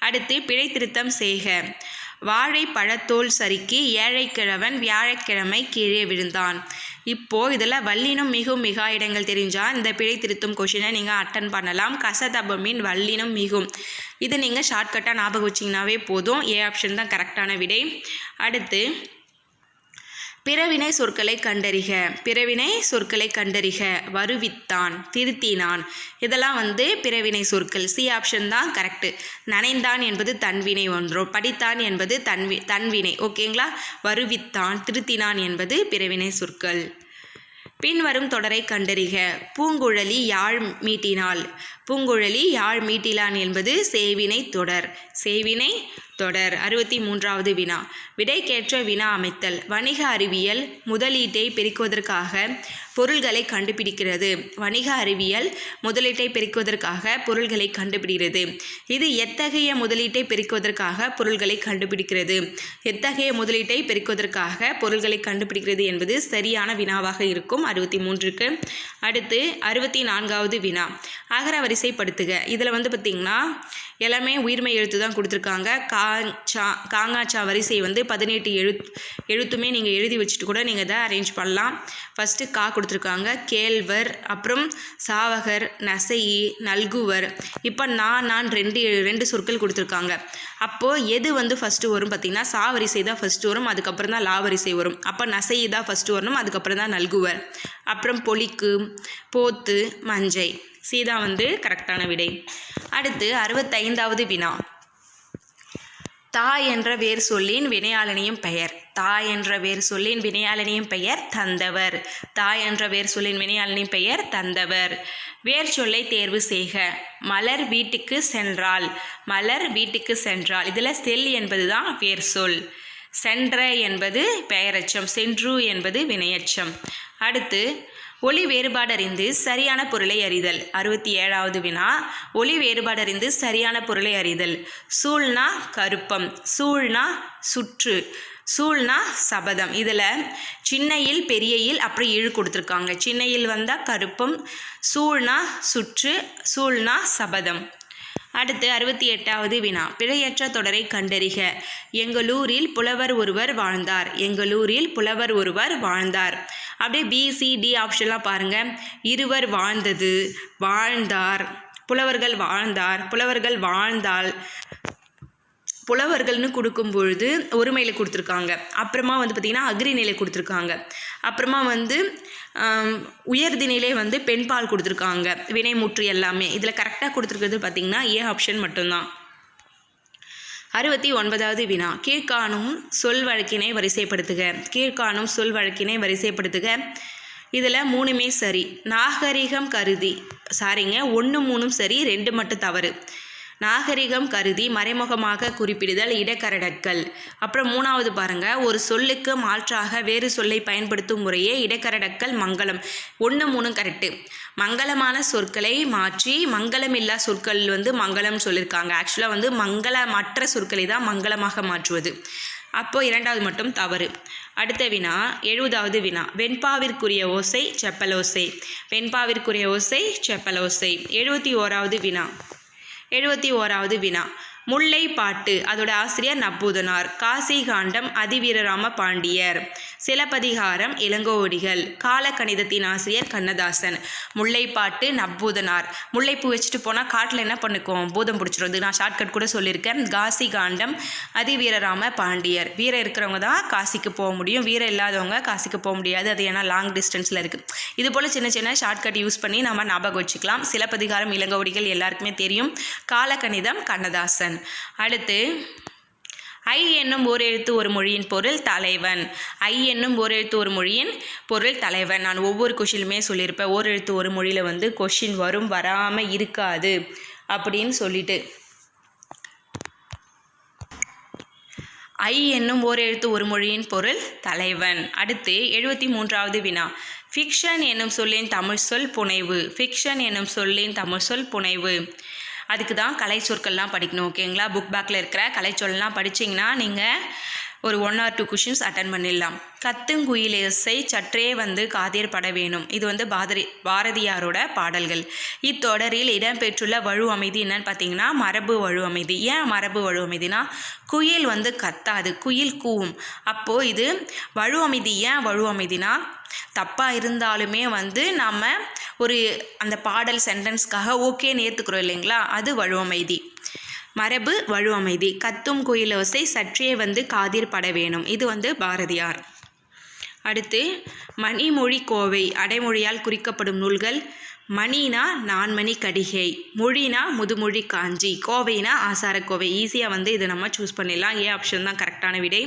அடுத்து பிழை திருத்தம் செய்க. வாழை பழத்தோல் சறுக்கி ஏழைக்கிழவன் வியாழக்கிழமை கீழே விழுந்தான். இப்போது இதில் வல்லினம் மிகும் மிகா இடங்கள் தெரிஞ்சால் இந்த பிழை திருத்தும் கொஷினை நீங்கள் அட்டன் பண்ணலாம். கசதபமின் வல்லினம் மிகும், இது நீங்கள் ஷார்ட்கட்டாக ஞாபகம் வச்சிங்கனாவே போதும். ஏ ஆப்ஷன் தான் கரெக்டான விடை. அடுத்து பிறவினை சொற்களை கண்டறிக. பிறவினை சொற்களை கண்டறிக. வருவித்தான், திருத்தினான், இதெல்லாம் வந்து பிறவினை சொற்கள். சி ஆப்ஷன் தான் கரெக்டு. நனைந்தான் என்பது தன்வினை ஒன்றும், படித்தான் என்பது தன்வினை. ஓகேங்களா, வருவித்தான், திருத்தினான் என்பது பிறவினை சொற்கள். பின்வரும் தொடரை கண்டறிக. பூங்குழலி யாழ் மீட்டினாள். பூங்குழலி யாழ் மீட்டிலான் என்பது சேவினை தொடர். சேவினை தொடர். 63வது வினா, விடைக்கேற்ற வினா அமைத்தல். வணிக அறிவியல் முதலீட்டை பெருக்குவதற்காக பொருள்களை கண்டுபிடிக்கிறது. வணிக அறிவியல் முதலீட்டை பெருக்குவதற்காக பொருள்களை கண்டுபிடிக்கிறது. இது எத்தகைய முதலீட்டை பெருக்குவதற்காக பொருள்களை கண்டுபிடிக்கிறது. எத்தகைய முதலீட்டை பெருக்குவதற்காக பொருள்களை கண்டுபிடிக்கிறது என்பது சரியான வினாவாக இருக்கும் 63க்கு. அடுத்து 64வது வினா, அகர வரிசைப்படுத்துக. இதில் வந்து பார்த்திங்கன்னா எல்லாமே உயிர்மை எழுத்து தான் கொடுத்துருக்காங்க. காங்காச்சா வரிசை வந்து 18 எழுத்துமே நீங்கள் எழுதி வச்சுட்டு கூட நீங்கள் இதை அரேஞ்ச் பண்ணலாம். ஃபஸ்ட்டு கா கொடுத்துருக்காங்க, கேழ்வர், அப்புறம் சாவகர், நசையி, நல்குவர். இப்போ நான் ரெண்டு சொற்கள் கொடுத்துருக்காங்க. அப்போது எது வந்து ஃபஸ்ட்டு வரும் பார்த்திங்கன்னா சா வரிசை தான் ஃபஸ்ட்டு வரும், அதுக்கப்புறம் தான் லா வரிசை வரும். அப்போ நசையி தான் ஃபஸ்ட்டு வரணும், அதுக்கப்புறம் தான் நல்குவர். அப்புறம் பொலிக்கு, போத்து, மஞ்சை. சீதா வந்து கரெக்டான விடை. அடுத்து 65வது வினா, தா என்ற வேர் சொல்லின் வினையாளனையும் பெயர். தா என்ற வேர் சொல்லின் வினையாளனையும் பெயர் தந்தவர். தா என்ற வேர் சொல்லின் வினையாளனின் பெயர் தந்தவர். வேர் சொல்லை தேர்வு செய்க. மலர் வீட்டுக்கு சென்றாள். மலர் வீட்டுக்கு சென்றாள். இதில் செல் என்பது தான் வேர் சொல். சென்ற என்பது பெயரச்சம். சென்று என்பது வினையச்சம். அடுத்து ஒளி வேறுபாடறிந்து சரியான பொருளை அறிதல். 67வது வினா. ஒளி வேறுபாடறிந்து சரியான பொருளை அறிதல். சூழ்னா கருப்பம், சூழ்னா சுற்று, சூழ்னா சபதம். இதில் சின்னையில் பெரியயில் அப்படி இழு கொடுத்துருக்காங்க. சின்னையில் வந்தால் கருப்பம், சூழ்னா சுற்று, சூழ்னா சபதம். அடுத்து 68வது வினா. பிழையற்ற தொடரை கண்டறிக. எங்களூரில் புலவர் ஒருவர் வாழ்ந்தார். எங்களூரில் புலவர் ஒருவர் வாழ்ந்தார். அப்படியே BCD ஆப்ஷன்லாம் பாருங்கள். இருவர் வாழ்ந்தது, வாழ்ந்தார், புலவர்கள் வாழ்ந்தார், புலவர்கள் வாழ்ந்தால், புலவர்கள்னு கொடுக்கும் பொழுது ஒருமையில் கொடுத்துருக்காங்க. அப்புறமா வந்து பார்த்திங்கன்னா அக்ரிநிலை கொடுத்துருக்காங்க. அப்புறமா வந்து உயர்தினிலே வந்து பெண்பால் கொடுத்துருக்காங்க. வினைமுற்று எல்லாமே இதில் கரெக்டாக கொடுத்துருக்கிறது பார்த்திங்கன்னா ஏ ஆப்ஷன் மட்டும்தான். 69வது வினா. கீழ்காணும் சொல் வழக்கினை வரிசைப்படுத்துக. கீழ்காணும் சொல் வழக்கினை வரிசைப்படுத்துக. இதில் 3மே சரி. நாகரிகம் கருதி, சாரிங்க 1 3 சரி, 2 மட்டும் தவறு. நாகரிகம் கருதி மறைமுகமாக குறிப்பிடுதல் இடக்கரடக்கல். அப்புறம் 3வது பாருங்கள். ஒரு சொல்லுக்கு மாற்றாக வேறு சொல்லை பயன்படுத்தும் முறையே இடக்கரடக்கல் மங்களம். 1 3 கரெக்டு. மங்களமான சொற்களை மாற்றி மங்களமில்லா சொற்கள் வந்து மங்களம்னு சொல்லியிருக்காங்க. ஆக்சுவலாக வந்து மங்களமற்ற சொற்களை தான் மங்களமாக மாற்றுவது. அப்போது 2வது மட்டும் தவறு. அடுத்த வினா 70வது வினா. வெண்பாவிற்குரிய ஓசை செப்பலோசை. வெண்பாவிற்குரிய ஓசை செப்பலோசை. 71வது வினா. 71வது வினா. முல்லை பாட்டு, அதோட ஆசிரியர் நப்பூதனார். காசி காண்டம் அதிவீரராம பாண்டியர். சிலப்பதிகாரம் இளங்கோவடிகள். காலக்கணிதத்தின் ஆசிரியர் கண்ணதாசன். முல்லைப்பாட்டு நப்பூதனார். முல்லைப்பூ வச்சுட்டு போனால் காட்டில் என்ன பண்ணுக்கும், பூதம் பிடிச்சிரும். இது நான் ஷார்ட்கட் கூட சொல்லியிருக்கேன். காசி காண்டம் அதிவீரராம பாண்டியர். வீரம் இருக்கிறவங்க தான் காசிக்கு போக முடியும், வீரம் இல்லாதவங்க காசிக்கு போக முடியாது. அது ஏன்னா லாங் டிஸ்டன்ஸில் இருக்குது. இது போல் சின்ன சின்ன ஷார்ட்கட் யூஸ் பண்ணி நம்ம ஞாபகம் வச்சுக்கலாம். சிலப்பதிகாரம் இளங்கோவடிகள் எல்லாருக்குமே தெரியும். காலக்கணிதம் கண்ணதாசன். அடுத்து ஐ என்னும் ஓர் எழுத்து ஒரு மொழியின் பொருள் தலைவன். ஐ என்னும் ஓர் எழுத்து ஒரு மொழியின் பொருள் தலைவன். நான் ஒவ்வொரு கொஷினுமே சொல்லியிருப்பேன். ஓர் எழுத்து ஒரு மொழியில் வந்து கொஷின் வரும், வராமல் இருக்காது அப்படின்னு சொல்லிட்டு. ஐ என்னும் ஓர் எழுத்து ஒரு மொழியின் பொருள் தலைவன். அடுத்து 73வது வினா. ஃபிக்ஷன் என்னும் சொல்லின் தமிழ் சொல் புனைவு. ஃபிக்ஷன் என்னும் சொல்லின் தமிழ் சொல் புனைவு. அதுக்கு தான் கலை சொற்கள்லாம் படிக்கணும். ஓகேங்களா? புக் பேக்கில் இருக்கிற கலை சொல்லலாம் படிச்சிங்கன்னா நீங்கள் ஒரு 1 or 2 கொஷின்ஸ் அட்டன் பண்ணிடலாம். கத்துங்குயிலேசை சற்றே வந்து காதிர் பட வேணும். இது வந்து பாரதியாரோட பாடல்கள். இத்தொடரில் இடம்பெற்றுள்ள வழு அமைதி என்னன்னு பார்த்தீங்கன்னா மரபு வழு அமைதி. ஏன் மரபு வழு அமைதினா குயில் வந்து கத்தாது, குயில் கூவும். அப்போது இது வழு அமைதி. ஏன் வழு அமைதினா தப்பாக இருந்தாலுமே வந்து நாம் ஒரு அந்த பாடல் சென்டென்ஸ்க்காக ஓகேன்னு ஏற்றுக்கிறோம் இல்லைங்களா, அது வழு அமைதி. மரபு வழு அமைதி. கத்தும் குயிலோசை சற்றே வந்து காதிர் பட வேணும். இது வந்து பாரதியார். அடுத்து மணிமொழி கோவை அடைமொழியால் குறிக்கப்படும் நூல்கள். மணினா நான்மணி கடிகை, மொழினா முதுமொழி காஞ்சி, கோவைனா ஆசாரக்கோவை. ஈஸியாக வந்து இதை நம்ம சூஸ் பண்ணிடலாம். ஏ ஆப்ஷன் தான் கரெக்டான விடை.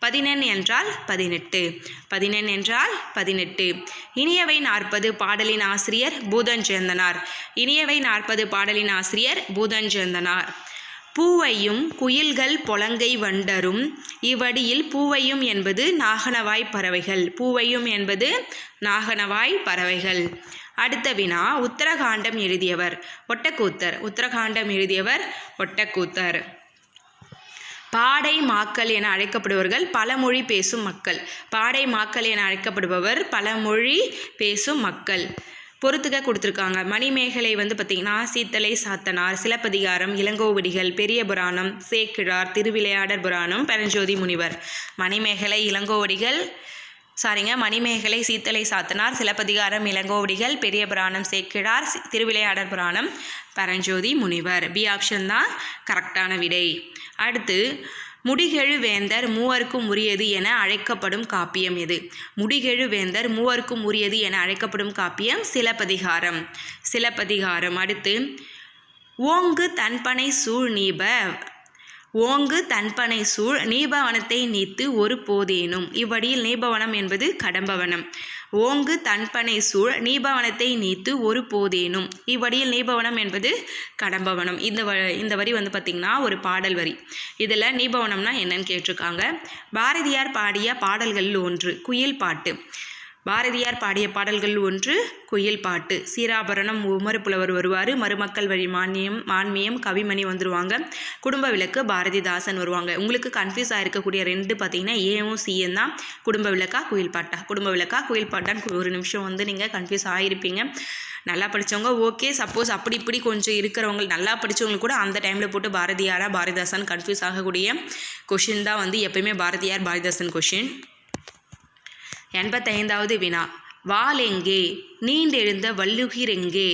14 என்றால் 18. 14 என்றால் 18. இனியவை 40 பாடலின் ஆசிரியர் பூதஞ்சேந்தனார். இனியவை 40 பாடலின் ஆசிரியர் பூதஞ்சேந்தனார். பூவையும் குயில்கள் பொலங்கை வண்டரும் இவ்வடியில் பூவையும் என்பது நாகனவாய் பறவைகள். பூவையும் என்பது நாகனவாய் பறவைகள். அடுத்த வினா. உத்தரகாண்டம் எழுதியவர் ஒட்டக்கூத்தர். உத்தரகாண்டம் எழுதியவர் ஒட்டக்கூத்தர். பாடை மாக்கள் என அழைக்கப்படுபவர்கள் பலமொழி பேசும் மக்கள். பாடை மாக்கள் என அழைக்கப்படுபவர் பலமொழி பேசும் மக்கள். பொறுத்துக்க கொடுத்துருக்காங்க. மணிமேகலை வந்து பார்த்திங்கன்னா சீத்தலை சாத்தனார், சிலப்பதிகாரம் இளங்கோவடிகள், பெரிய புராணம் சேக்கிழார், திருவிளையாடற் புராணம் பரஞ்சோதி முனிவர். மணிமேகலை இளங்கோவடிகள் மணிமேகலை சீத்தலை சாத்தனார், சிலப்பதிகாரம் இளங்கோவடிகள், பெரிய புராணம் சேக்கிழார், திருவிளையாடற் புராணம் பரஞ்சோதி முனிவர். பி ஆப்ஷன் தான் கரெக்டான விடை. அடுத்து முடிகெழு வேந்தர் மூவருக்கும் உரியது என அழைக்கப்படும் காப்பியம் எது? முடிகெழு வேந்தர் மூவருக்கும் உரியது என அழைக்கப்படும் காப்பியம் சிலப்பதிகாரம். சிலப்பதிகாரம். அடுத்து ஓங்கு தன்பனை சூழ் நீப. ஓங்கு தன்பனை சூழ் நீபவனத்தை நீத்து ஒரு போதேனும். இவ்வடியில் நீபவனம் என்பது கடம்பவனம். ஓங்கு தன்பனை சூழ் நீபவனத்தை நீத்து ஒரு போதேனும். இவ்வடியில் நீபவனம் என்பது கடம்பவனம். இந்த வரி வந்து பார்த்திங்கன்னா ஒரு பாடல் வரி. இதில் நீபவனம்னா என்னன்னு கேட்டிருக்காங்க. பாரதியார் பாடிய பாடல்களில் ஒன்று குயில் பாட்டு. பாரதியார் பாடிய பாடல்கள் ஒன்று குயில் பாட்டு. சீராபரணம் உமறு புலவர் வருவார். மருமக்கள் வழி மான்மியம் கவிமணி வந்துடுவாங்க. குடும்ப விளக்கு பாரதிதாசன் வருவாங்க. உங்களுக்கு கன்ஃபியூஸ் ஆகிருக்கக்கூடிய ரெண்டு பார்த்தீங்கன்னா ஏவும் சிஎன் தான். குடும்ப விளக்கா குயில் பாட்டா, குடும்ப விளக்கா குயில் பாட்டான்னு ஒரு நிமிஷம் வந்து நீங்கள் கன்ஃபியூஸ் ஆகிருப்பீங்க. நல்லா படித்தவங்க ஓகே, சப்போஸ் அப்படி இப்படி கொஞ்சம் இருக்கிறவங்க நல்லா படித்தவங்களுக்கு கூட அந்த டைமில் போட்டு பாரதியாரா பாரதிதாசன் கன்ஃபியூஸ் ஆகக்கூடிய கொஷின் தான் வந்து எப்பயுமே பாரதியார் பாரதிதாசன் கொஷின். 85வது வினா. வாளெங்கே நீண்டெழுந்த வள்ளுகிரெங்கே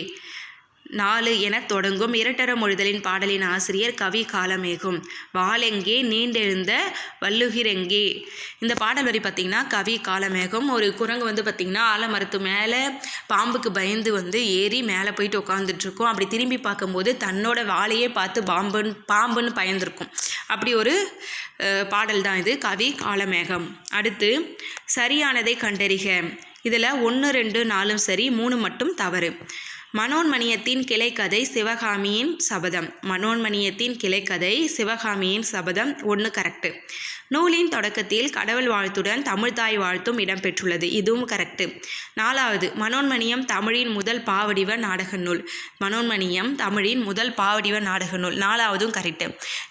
4 என தொடங்கும் இரட்டர மொழிதலின் பாடலின் ஆசிரியர் கவி காலமேகம். வாளெங்கே நீண்டெழுந்த வள்ளுகிரெங்கே இந்த பாடல் வரி பார்த்திங்கன்னா கவி காலமேகம். ஒரு குரங்கு வந்து பார்த்திங்கன்னா ஆலமரத்து மேலே பாம்புக்கு பயந்து வந்து ஏறி மேலே போயிட்டு உட்காந்துட்ருக்கோம். அப்படி திரும்பி பார்க்கும்போது தன்னோட வாழையே பார்த்து பாம்புன்னு பயந்துருக்கும். அப்படி ஒரு பாடல் தான் இது, கவி காலமேகம். அடுத்து சரியானதை கண்டறிக. இதில் 1, 2, 4 சரி, 3 மட்டும் தவறு. மனோன்மணியத்தின் கிளைக்கதை சிவகாமியின் சபதம். மனோன்மணியத்தின் கிளைக்கதை சிவகாமியின் சபதம் 1 கரெக்டு. நூலின் தொடக்கத்தில் கடவுள் வாழ்த்துடன் தமிழ்தாய் வாழ்த்தும் இடம்பெற்றுள்ளது. இதுவும் கரெக்டு. 4வது மனோன்மணியம் தமிழின் முதல் பாவடிவ நாடக நூல். மனோன்மணியம் தமிழின் முதல் பாவடிவ நாடக நூல் 4வதும் கரெக்டு.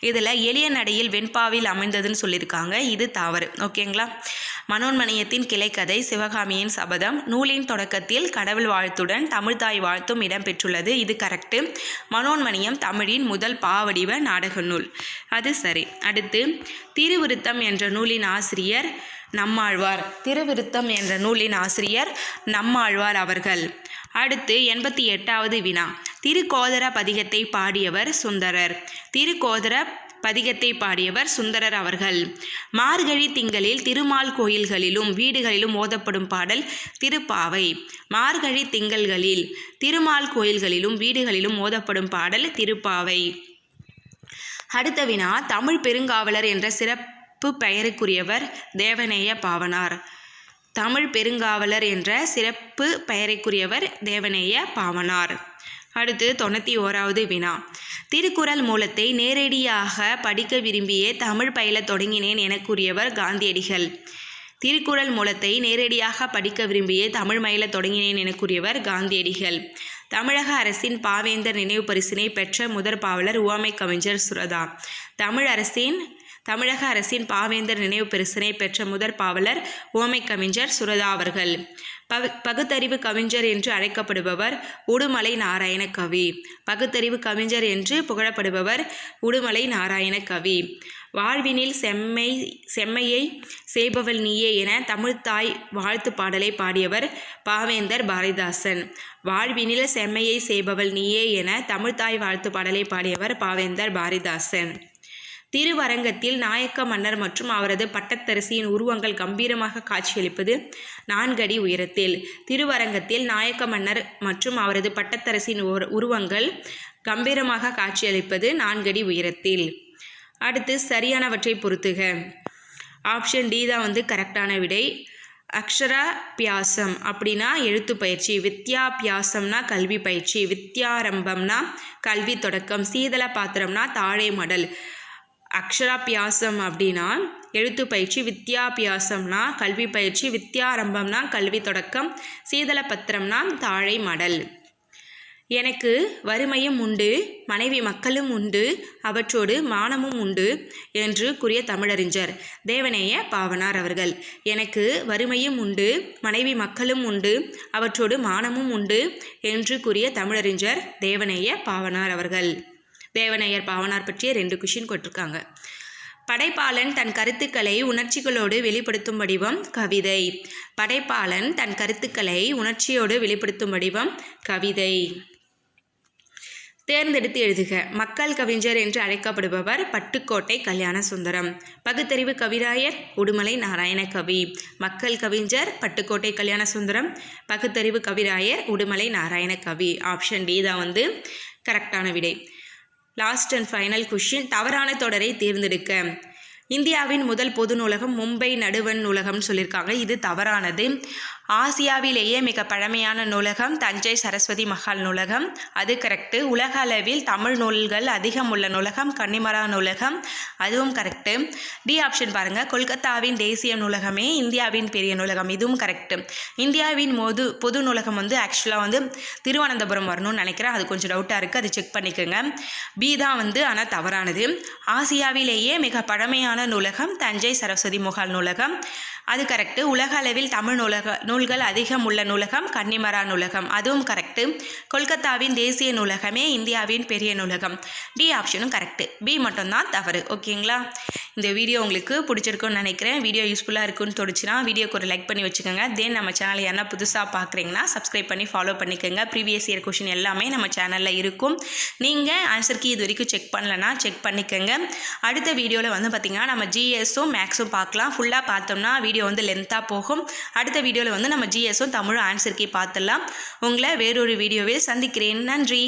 இதில் எளிய நடையில் வெண்பாவில் அமைந்ததுன்னு சொல்லியிருக்காங்க. இது தவறு. ஓகேங்களா. மனோன்மணியத்தின் கிளைக்கதை சிவகாமியின் சபதம் நூலின் தொடக்கத்தில் கடவுள் வாழ்த்துடன் தமிழ்தாய் வாழ்த்தும் இடம்பெற்றுள்ளது. இது கரெக்டு. மனோன்மணியம் தமிழின் முதல் பாவடிவ நாடக நூல், அது சரி. அடுத்து திருவிருத்தம் என்ற நூலின் ஆசிரியர் நம்மாழ்வார். திருவிருத்தம் என்ற நூலின் ஆசிரியர் நம்மாழ்வார் அவர்கள். அடுத்து 88வது வினா. திருக்கோதர பதிகத்தை பாடியவர் சுந்தரர். திருக்கோதர பதிகத்தை பாடியவர் சுந்தரர் அவர்கள். மார்கழி திங்களில் திருமால் கோயில்களிலும் வீடுகளிலும் ஓதப்படும் பாடல் திருப்பாவை. மார்கழி திங்கள்களில் திருமால் கோயில்களிலும் வீடுகளிலும் ஓதப்படும் பாடல் திருப்பாவை. அடுத்த வினா. தமிழ் பெருங்காவலர் என்ற சிறப்பு பெயருக்குரியவர் தேவநேய பாவனார். தமிழ் பெருங்காவலர் என்ற சிறப்பு பெயருக்குரியவர் தேவநேய பாவனார். அடுத்து 91வது வினா. திருக்குறள் மூலத்தை நேரடியாக படிக்க விரும்பியே தமிழ் பயில தொடங்கினேன் என கூறியவர் காந்தியடிகள். திருக்குறள் மூலத்தை நேரடியாக படிக்க விரும்பியே தமிழ் மயில தொடங்கினேன் என கூறியவர் காந்தியடிகள். தமிழக அரசின் பாவேந்தர் நினைவு பரிசினை பெற்ற முதற் பாவலர் உவமை கவிஞர் சுரதா. தமிழக அரசின் பாவேந்தர் நினைவு பரிசினை பெற்ற முதற் பாவலர் உவமை கவிஞர் சுரதா அவர்கள். பகுத்தறிவு கவிஞர் என்று அழைக்கப்படுபவர் உடுமலை நாராயண கவி. பகுத்தறிவு கவிஞர் என்று புகழப்படுபவர் உடுமலை நாராயண கவி. வாழ்வினில் செம்மையை செய்பவள் நீயே என தமிழ்த்தாய் வாழ்த்து பாடலை பாடியவர் பாவேந்தர் பாரதிதாசன். வாழ்வினில் செம்மையை செய்பவள் நீயே என தமிழ்த்தாய் வாழ்த்து பாடலை பாடியவர் பாவேந்தர் பாரதிதாசன். திருவரங்கத்தில் நாயக்க மன்னர் மற்றும் அவரது பட்டத்தரசியின் உருவங்கள் கம்பீரமாக காட்சியளிப்பது 4 அடி உயரத்தில். திருவரங்கத்தில் நாயக்க மன்னர் மற்றும் அவரது பட்டத்தரசியின் உருவங்கள் கம்பீரமாக காட்சியளிப்பது 4 அடி உயரத்தில். அடுத்து சரியானவற்றை பொறுத்துக. ஆப்ஷன் டி தான் வந்து கரெக்டான விடை. அக்ஷராபியாசம் அப்படின்னா எழுத்து பயிற்சி, வித்யாபியாசம்னா கல்வி பயிற்சி, வித்யாரம்பம்னா கல்வி தொடக்கம், சீதள பாத்திரம்னா தாழை மடல். அக்ஷராபியாசம் அப்படின்னா எழுத்து பயிற்சி, வித்யாபியாசம்னா கல்வி பயிற்சி, வித்யாரம்பம்னா கல்வி தொடக்கம், சீதள பத்திரம்னா தாழை மடல். எனக்கு வறுமையும் உண்டு மனைவி மக்களும் உண்டு அவற்றோடு மானமும் உண்டு என்று கூறிய தமிழறிஞர் தேவநேய பாவனார் அவர்கள். எனக்கு வறுமையும் உண்டு மனைவி மக்களும் உண்டு அவற்றோடு மானமும் உண்டு என்று கூறிய தமிழறிஞர் தேவநேய பாவனார் அவர்கள். தேவநேயர் பாவனார் பற்றிய 2 கொஷின் கொடுத்துருக்காங்க. படைப்பாளன் தன் கருத்துக்களை உணர்ச்சிகளோடு வெளிப்படுத்தும் வடிவம் கவிதை. படைப்பாளன் தன் கருத்துக்களை உணர்ச்சியோடு வெளிப்படுத்தும் வடிவம் கவிதை. தேர்ந்தெடுத்து எழுதுக. மக்கள் கவிஞர் என்று அழைக்கப்படுபவர் பட்டுக்கோட்டை கல்யாண சுந்தரம். பகுத்தறிவு கவிராயர் உடுமலை நாராயண கவி. மக்கள் கவிஞர் பட்டுக்கோட்டை கல்யாண சுந்தரம், பகுத்தறிவு கவிராயர் உடுமலை நாராயண கவி. ஆப்ஷன் டி தான் வந்து கரெக்டான விடை. Last and final question. தவறான தொடரை தேர்ந்தெடுக்க. இந்தியாவின் முதல் பொது நூலகம் மும்பை நடுவண் நூலகம்னு சொல்லியிருக்காங்க. இது தவறானது. ஆசியாவிலேயே மிக பழமையான நூலகம் தஞ்சை சரஸ்வதி மஹால் நூலகம், அது கரெக்டு. உலக அளவில் தமிழ் நூல்கள் அதிகம் உள்ள நூலகம் கன்னிமரா நூலகம், அதுவும் கரெக்டு. டி ஆப்ஷன் பாருங்கள், கொல்கத்தாவின் தேசிய நூலகமே இந்தியாவின் பெரிய நூலகம், இதுவும் கரெக்டு. இந்தியாவின் பொது நூலகம் ஆக்சுவலாக திருவனந்தபுரம் வரணும்னு நினைக்கிறேன், அது கொஞ்சம் டவுட்டாக இருக்குது, அது செக் பண்ணிக்கோங்க. பி தான் ஆனால் தவறானது. ஆசியாவிலேயே மிக பழமையான நூலகம் தஞ்சை சரஸ்வதி மஹால் நூலகம், அது கரெக்டு. உலக அளவில் தமிழ் நூல்கள் அதிகம் உள்ள நூலகம் கன்னிமரா நூலகம், அதுவும் கரெக்டு. கொல்கத்தாவின் தேசிய நூலகமே இந்தியாவின் பெரிய நூலகம், டி ஆப்ஷனும் கரெக்டு. பி மட்டும்தான் தவறு. ஓகேங்களா? இந்த வீடியோ உங்களுக்கு பிடிச்சிருக்குன்னு நினைக்கிறேன். வீடியோ யூஸ்ஃபுல்லாக இருக்குன்னு தோணுச்சுன்னா வீடியோக்கு ஒரு லைக் பண்ணி வச்சுக்கோங்க. தென் நம்ம சேனல் யாரா புதுசாக பார்க்குறீங்கன்னா சப்ஸ்கிரைப் பண்ணி ஃபாலோ பண்ணிக்கோங்க. ப்ரீவியஸ் இயர் கொஷின் எல்லாமே நம்ம சேனலில் இருக்கும். நீங்கள் ஆன்சர் கீ இது வரைக்கும் செக் பண்ணலன்னா செக் பண்ணிக்கோங்க. அடுத்த வீடியோவில் பார்த்திங்கன்னா நம்ம ஜிஎஸும் மேக்ஸும் பார்க்கலாம். ஃபுல்லாக பார்த்தோம்னா வீடியோ லென்த்தாக போகும். அடுத்த வீடியோவில் நம்ம ஜிஎஸும் தமிழும் ஆன்சர் கீ பார்த்துடலாம். உங்களை வேறொரு வீடியோவில் சந்திக்கிறேன். நன்றி.